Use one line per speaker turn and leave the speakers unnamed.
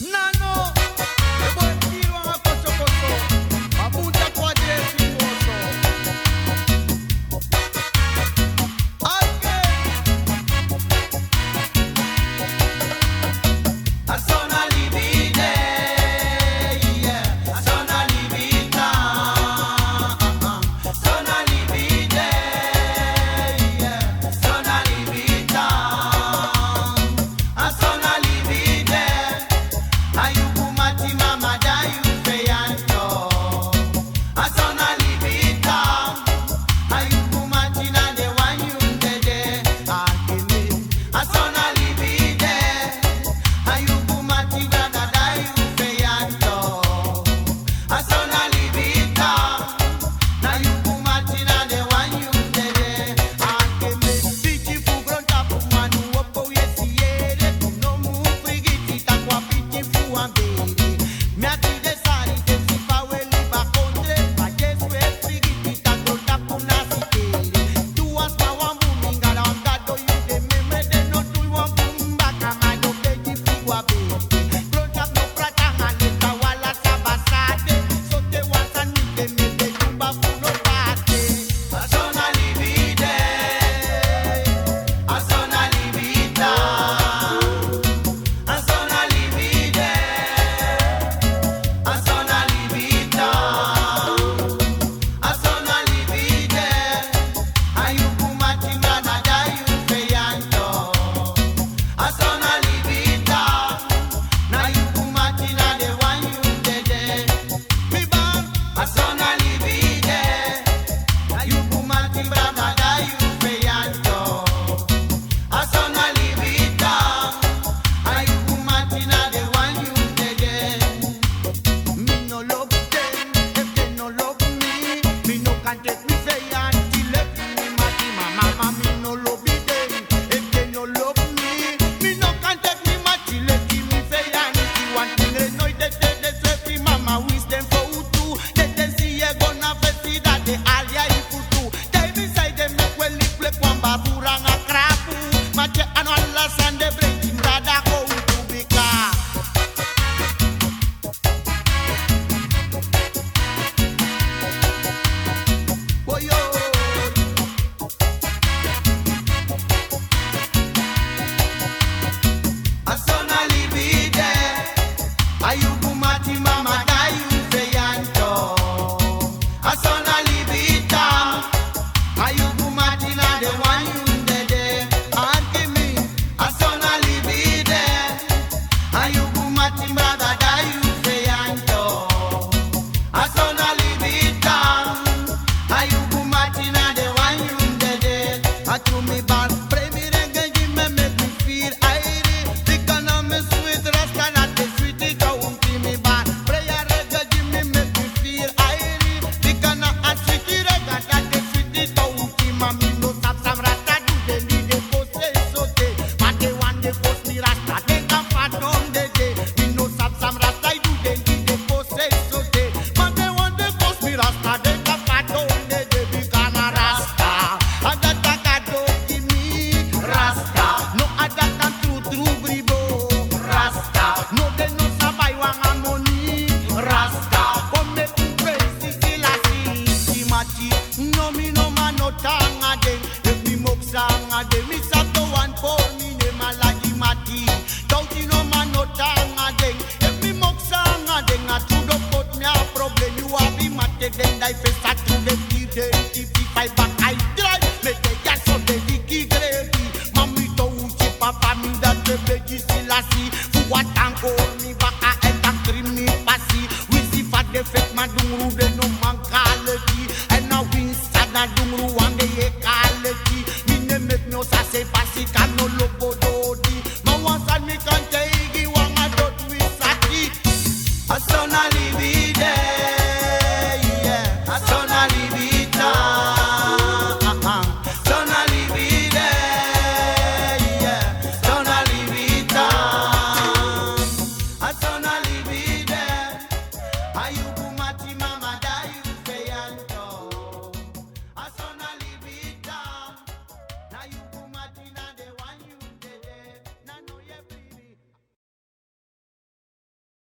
Nano, e buen tiro a cocho cocho, apunta kwa Jesse Woso. Alke, a sona libide, yeah, a sona libita, sona libide, yeah, sona libita, a sona libide. Ayukumati mama dayu feyanto asona libita ayukumati na de wanyundede akimi asona libide ayukumati brada dayu feyanto asona libita ayukumati na de wanyundede akimi bichi fugronta pumanu opo yesiere no mu frigiti takwa bichi fuambere mi ati de sari te si fa weli ba kontre ba jeswe frigiti takota puna sitere tu as pa wambu mingala ondado you de memre de no tu wambu mbaka mayo keji figwa bete pronta no prata haleta wala sabasade sote wasani de mete kumba funo pate asona libide asona libita asona libide asona libita asona libide ayukumati mrada dayu feyanto asona libita na yukumati na de wanyundede mi ban asona libide ayukumati mrada dayu feyanto asona libita ayukumati na de wanyundede me no love them if they no love me. Me no can take me say until left me mati mama. Me no love them if they no love me. Me no can take me mati left me say until one thing they know they swear me mama wisdom for utu. They see you gonna face that they alia ifutu. They be say they make well play kwamba buranga krapu. Mache anwala sande break him rada go utu bika. Oh yo, asona libide, ayukumati mama dayu feyanto. Asona libita, ayukumati na de wanyundede. Akimi, asona libide, ayukumati brada dayu feyanto. Asona libita, ayukumati na de wanyundede. Atumi bad, pray me rengenji me make me feel airy. Because I'm a sweet rasta, not the sweetie don't me bad. Prayer rengenji me make me feel airy. Because I'm a sweetie rasta, not the sweetie don't me no sap sam rasta do they need a post so they. But they want the post me rasta, they can fat on the day. Me no sap sam rasta do they need a post so they. But they want the post me rasta, they can fat on the day. Because I'm rasta, and that I do give me rasta. No other than true bribo rasta. No they no sabai wanga money rasta. Come make me praise Selassie Mati. No me no man no tanga den. If me mok sanga den, me sato one for me ne malagi mati. Don't you no man no tanga den. If me mok sanga den, I to the put me a problem. You have be mate den die face at to the identify back.